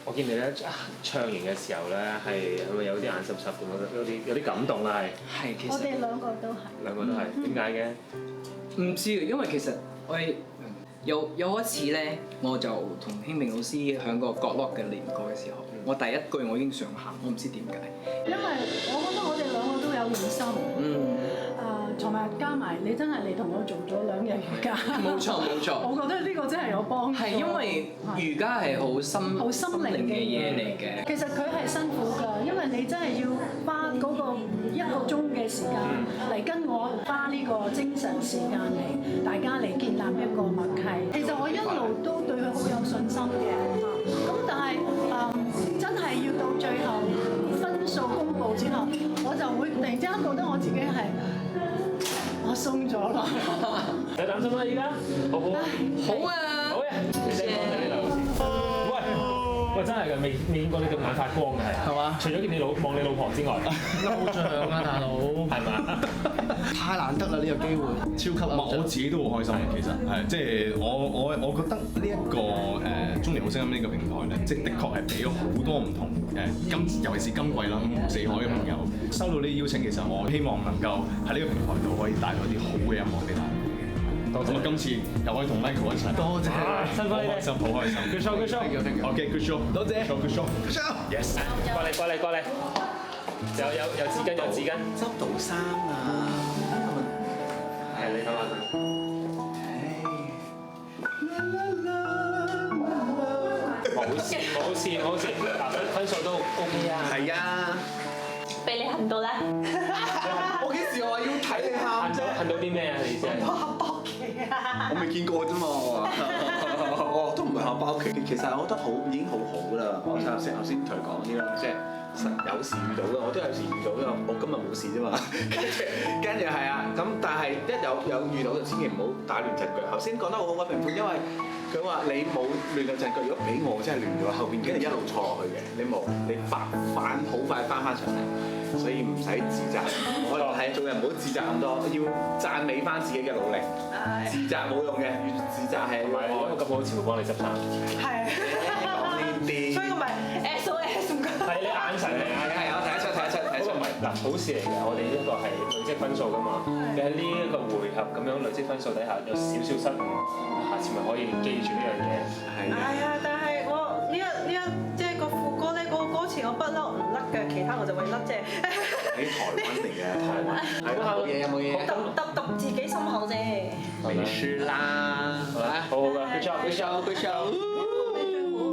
我見你咧唱完嘅時候咧，係咪有啲眼濕濕咁，有啲感動啦？係，其實我哋兩個都係。兩個都係點解嘅？唔知，因為其實我係有一次咧，我就同興明老師喺個角落嘅練歌嘅時候，我第一句我已經想喊，我唔知點解。因為我覺得我哋兩個都有用心。同埋加埋你真係嚟同我做咗2日瑜伽。冇錯冇錯。我覺得呢個真係有幫助。係因為瑜伽係好心靈嘅嘢嚟嘅。其實佢係辛苦㗎，因為你真係要花嗰個1個鐘嘅時間嚟跟我花呢個精神時間嚟，大家嚟建立一個默契。其實我一路都對佢好有信心嘅，咁但係真係要到最後分數公佈之後，我就會突然之間覺得我自己係我鬆咗啦。你擔心啦，而家好好好啊！好嘅，你先講你呢度。喂，真係嘅，未見過你咁眼發光嘅係嘛？除咗見你望你老婆之外，偶像啊大佬，係嘛？太難得啦呢個機會，超級偶像。我自己都好開心嘅，其實係即係我覺得呢一個中年好聲音呢個平台咧，即係的確係俾咗好多唔同尤其是今季啦5湖4海嘅朋友收到呢啲邀請，其實我希望能夠喺呢個平台度可以帶來啲好嘅音樂俾大家。多謝。咁啊，今次又可以同 Michael 一齊。多謝。辛苦你哋。好開心。Good show，Good show。OK，Good show。多謝。Good show。Good show。Yes。過嚟。有紙巾。執到衫啊！係你講下佢。冇事，分數都 OK 啊。係啊！俾你恨到咧。我幾時話要睇你喊啫？恨到啲咩啊？你意思係？喊包企啊！我未見過啫嘛，我都唔係喊包企。其實我覺得已經好好啦。我頭先同佢講啲啦，即係有時遇到嘅，我都有時遇到嘅。我今日冇事啫嘛。跟住係啊，咁但係一有遇到就千祈唔好打亂陣腳。頭先講得好好嘅評判，因為佢話你冇亂到陣腳，如果俾我真係亂咗，後邊梗係一路錯落去嘅。你反好快翻上嚟，所以唔使自責。我係做人唔好自責咁多，要讚美翻自己嘅努力。自責冇用嘅，自責係唔係因為咁好似會幫你執衫。係。講呢啲。所以我咪 SOS 唔該。係你眼神嚟㗎。係我睇得出。嗰個唔係嗱好事嚟嘅，我哋呢個係累積分數㗎嘛。你喺呢一個回合咁樣累積分數底下有少少失誤，下次咪可以記住呢樣嘢。係啊，但係我呢一即係個副歌咧，個歌詞我不嬲唔甩嘅，其他我就會甩啫。喺台灣嚟嘅，台灣。係冇嘢。揼自己心口啫。沒事啦。好㗎，good job。